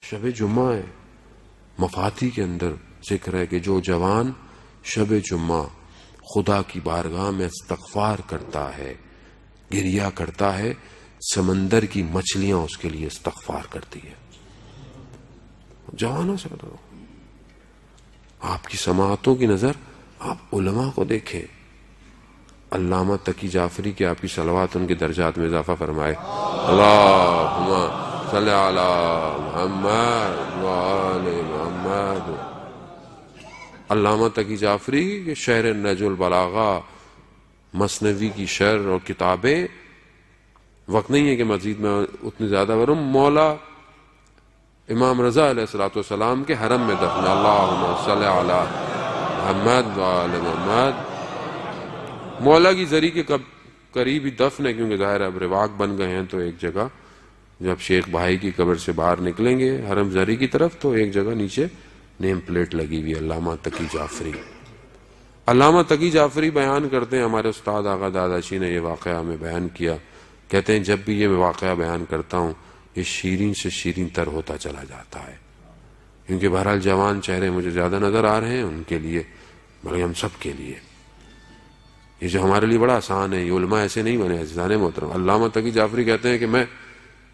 شب جمعہ ہے، مفاتی کے اندر ذکر ہے کہ جو جوان شب جمعہ خدا کی بارگاہ میں استغفار کرتا ہے، گریہ کرتا ہے، سمندر کی مچھلیاں اس کے لیے استغفار کرتی ہے. جوانوں سے کرو. آپ کی سماعتوں کی نظر آپ علماء کو دیکھیں. علامہ تقی جعفری کی آپ کی صلوات ان کے درجات میں اضافہ فرمائے. اللہم صلی علی محمد وآل محمد. علامہ تقی جعفری کے شعر نہج البلاغہ، مثنوی کی شرح اور کتابیں، وقت نہیں ہے کہ مزید میں اتنی زیادہ بروں. مولا امام رضا علیہ الصلوۃ والسلام کے حرم میں دفن. اللہم صلی علی محمد وآل محمد. مولا کی زری کے قریب ہی دفن ہے، کیونکہ ظاہر اب رواق بن گئے ہیں. تو ایک جگہ جب شیخ بھائی کی قبر سے باہر نکلیں گے حرم زری کی طرف، تو ایک جگہ نیچے نیم پلیٹ لگی ہوئی علامہ تقی جعفری. علامہ تقی جعفری بیان کرتے ہیں، ہمارے استاد آغا داداشی نے یہ واقعہ ہمیں بیان کیا. کہتے ہیں جب بھی یہ میں واقعہ بیان کرتا ہوں یہ شیرین سے شیرین تر ہوتا چلا جاتا ہے. کیونکہ بہرحال جوان چہرے مجھے زیادہ نظر آ رہے ہیں ان کے لیے، بلکہ ہم سب کے لیے. یہ جو ہمارے لیے بڑا آسان ہے، یہ علماء ایسے نہیں بنے عزیزان محترم. علامہ تقی جعفری کہتے ہیں کہ میں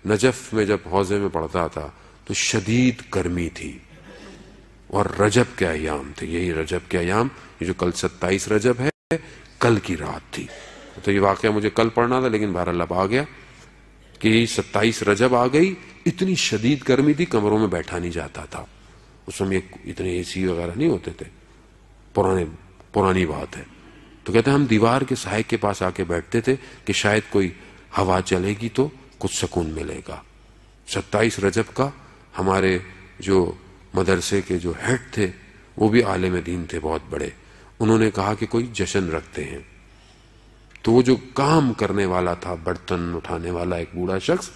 نجف میں جب حوضے میں پڑھتا تھا تو شدید گرمی تھی اور رجب کے ایام تھے. یہی رجب کے ایام، یہ جو کل 27 رجب ہے، کل کی رات تھی. تو یہ واقعہ مجھے کل پڑھنا تھا، لیکن بہرحال اب آ گیا کہ 27 رجب آ گئی. اتنی شدید گرمی تھی، کمروں میں بیٹھا نہیں جاتا تھا. اس میں اتنے اے سی وغیرہ نہیں ہوتے تھے، پرانی بات ہے. تو کہتے ہیں ہم دیوار کے سائے کے پاس آ کے بیٹھتے تھے کہ شاید کوئی ہوا چلے گی تو کچھ سکون ملے گا. 27 رجب کا ہمارے جو مدرسے کے جو ہیڈ تھے وہ بھی عالم دین تھے بہت بڑے. انہوں نے کہا کہ کوئی جشن رکھتے ہیں. تو وہ جو کام کرنے والا تھا، برتن اٹھانے والا ایک بوڑھا شخص،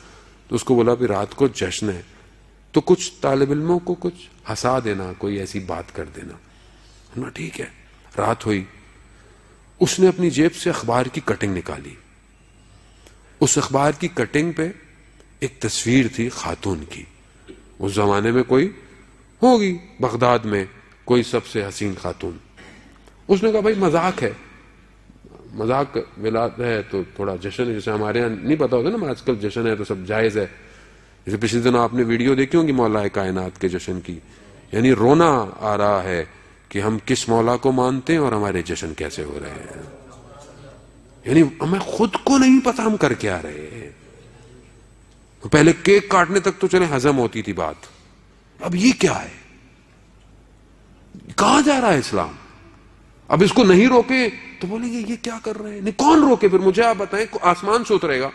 تو اس کو بولا بھی رات کو جشن ہے تو کچھ طالب علموں کو کچھ ہنسا دینا، کوئی ایسی بات کر دینا. ٹھیک ہے. رات ہوئی، اس نے اپنی جیب سے اخبار کی کٹنگ نکالی. اس اخبار کی کٹنگ پہ ایک تصویر تھی خاتون کی. اس زمانے میں کوئی ہوگی بغداد میں کوئی سب سے حسین خاتون. اس نے کہا بھائی مذاق ہے، مذاق ولاد ہے تو تھوڑا جشن ہے. جیسے ہمارے یہاں نہیں پتا ہوتا نا آج کل جشن ہے تو سب جائز ہے. جیسے پچھلے دنوں آپ نے ویڈیو دیکھی ہوگی مولا کائنات کے جشن کی. یعنی رونا آ رہا ہے کہ ہم کس مولا کو مانتے ہیں اور ہمارے جشن کیسے ہو رہے ہیں. یعنی ہمیں خود کو نہیں پتا ہم کر کے آ رہے ہیں. پہلے کیک کاٹنے تک تو چلے ہضم ہوتی تھی بات، اب یہ کیا ہے؟ کہاں جا رہا ہے اسلام؟ اب اس کو نہیں روکے تو بولیں گے یہ کیا کر رہے ہیں. نہیں، کون روکے پھر؟ مجھے آپ بتائیں، آسمان سے اترے گا؟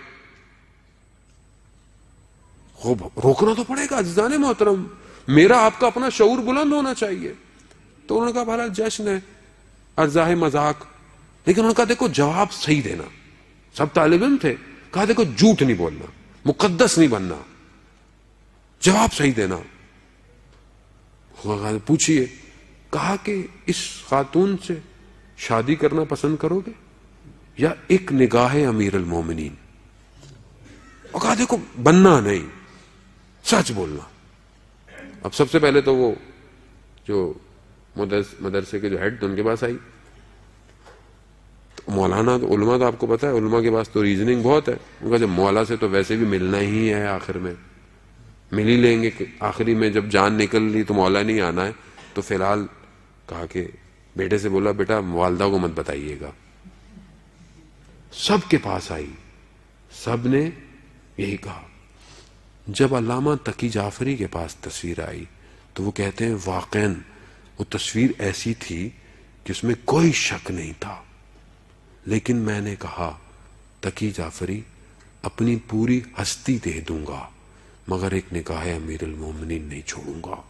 خوب روکنا تو پڑے گا عزیزان محترم. میرا آپ کا اپنا شعور بلند ہونا چاہیے. تو انہوں نے کہا بھلا جشن ہے، ارزاہ مذاق. لیکن انہوں نے کہا دیکھو جواب صحیح دینا. سب طالب علم تھے. کہا دیکھو جھوٹ نہیں بولنا، مقدس نہیں بننا، جواب صحیح دینا. پوچھئے. کہا کہ اس خاتون سے شادی کرنا پسند کرو گے یا ایک نگاہ امیر المومنین؟ اور کہا دیکھو بننا نہیں، سچ بولنا. اب سب سے پہلے تو وہ جو مدرسے کے جو ہیڈ تھے ان کے پاس آئی. تو مولانا تو علماء تو آپ کو پتا ہے علماء کے پاس تو ریزننگ بہت ہے. ان کا جب مولا سے تو ویسے بھی ملنا ہی ہے، آخر میں مل ہی لیں گے. کہ آخری میں جب جان نکل لی تو مولا نہیں آنا ہے. تو فی الحال کہا کہ بیٹے سے بولا بیٹا والدہ کو مت بتائیے گا. سب کے پاس آئی، سب نے یہی کہا. جب علامہ تقی جعفری کے پاس تصویر آئی تو وہ کہتے ہیں واقعاً وہ تصویر ایسی تھی کہ اس میں کوئی شک نہیں تھا. لیکن میں نے کہا تقی جعفری اپنی پوری ہستی دے دوں گا مگر ایک نگاہ امیر المومنین نہیں چھوڑوں گا.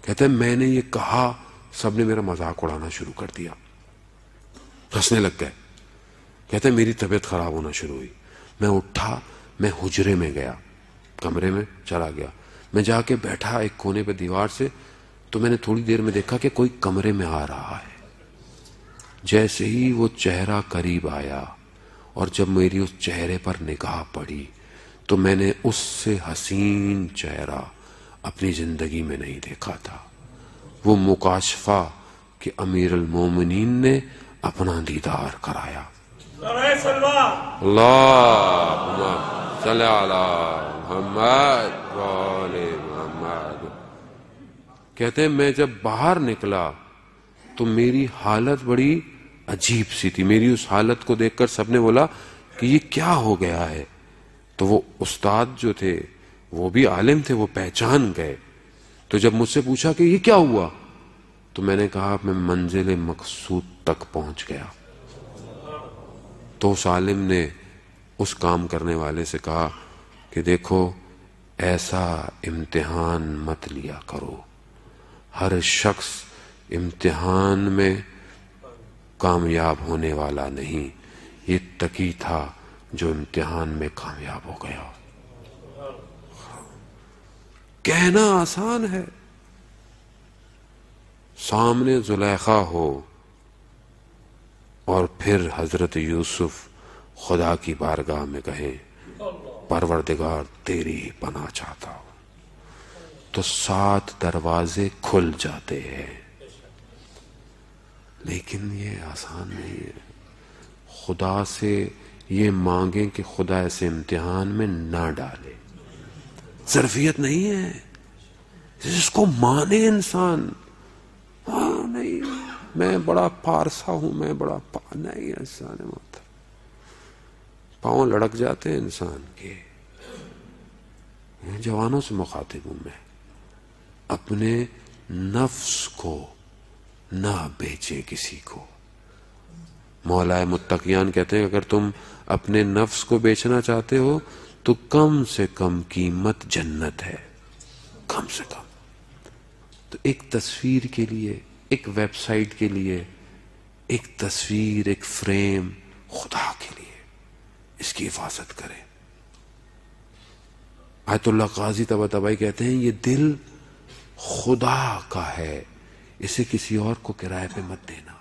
کہتے ہیں میں نے یہ کہا، سب نے میرا مذاق اڑانا شروع کر دیا، ہنسنے لگ گئے. کہتے ہیں میری طبیعت خراب ہونا شروع ہوئی. میں اٹھا، میں حجرے میں گیا، کمرے میں چلا گیا. میں جا کے بیٹھا ایک کونے پہ دیوار سے. تو میں نے تھوڑی دیر میں دیکھا کہ کوئی کمرے میں آ رہا ہے. جیسے ہی وہ چہرہ قریب آیا اور جب میری اس چہرے پر نگاہ پڑی تو میں نے اس سے حسین چہرہ اپنی زندگی میں نہیں دیکھا تھا. وہ مکاشفہ کہ امیر المومنین نے اپنا دیدار کرایا. اللہم صلی علی محمد وآل محمد. کہتے ہیں میں جب باہر نکلا تو میری حالت بڑی عجیب سی تھی. میری اس حالت کو دیکھ کر سب نے بولا کہ یہ کیا ہو گیا ہے. تو وہ استاد جو تھے وہ بھی عالم تھے, وہ پہچان گئے. تو جب مجھ سے پوچھا کہ یہ کیا ہوا تو میں نے کہا میں منزل مقصود تک پہنچ گیا. تو اس عالم نے اس کام کرنے والے سے کہا کہ دیکھو ایسا امتحان مت لیا کرو, ہر شخص امتحان میں کامیاب ہونے والا نہیں. یہ تقی تھا جو امتحان میں کامیاب ہو گیا. کہنا آسان ہے, سامنے زلیخا ہو اور پھر حضرت یوسف خدا کی بارگاہ میں کہیں پروردگار تیری ہی پناہ چاہتا ہوں, تو 7 دروازے کھل جاتے ہیں. لیکن یہ آسان نہیں ہے. خدا سے یہ مانگیں کہ خدا ایسے امتحان میں نہ ڈالے, ظرفیت نہیں ہے. جس کو مانے انسان, نہیں میں بڑا پارسا ہوں, میں بڑا نہیں, انسان ہوتا پاؤں لڑک جاتے ہیں انسان کے. جوانوں سے مخاطب ہوں میں, اپنے نفس کو نہ بیچے کسی کو. مولا متقیان کہتے ہیں اگر تم اپنے نفس کو بیچنا چاہتے ہو تو کم سے کم قیمت جنت ہے, کم سے کم. تو ایک تصویر کے لیے, ایک ویب سائٹ کے لیے, ایک تصویر, ایک فریم, خدا کے لیے اس کی حفاظت کریں. آیت اللہ قاضی طباطبائی کہتے ہیں یہ دل خدا کا ہے, اسے کسی اور کو کرائے پہ مت دینا.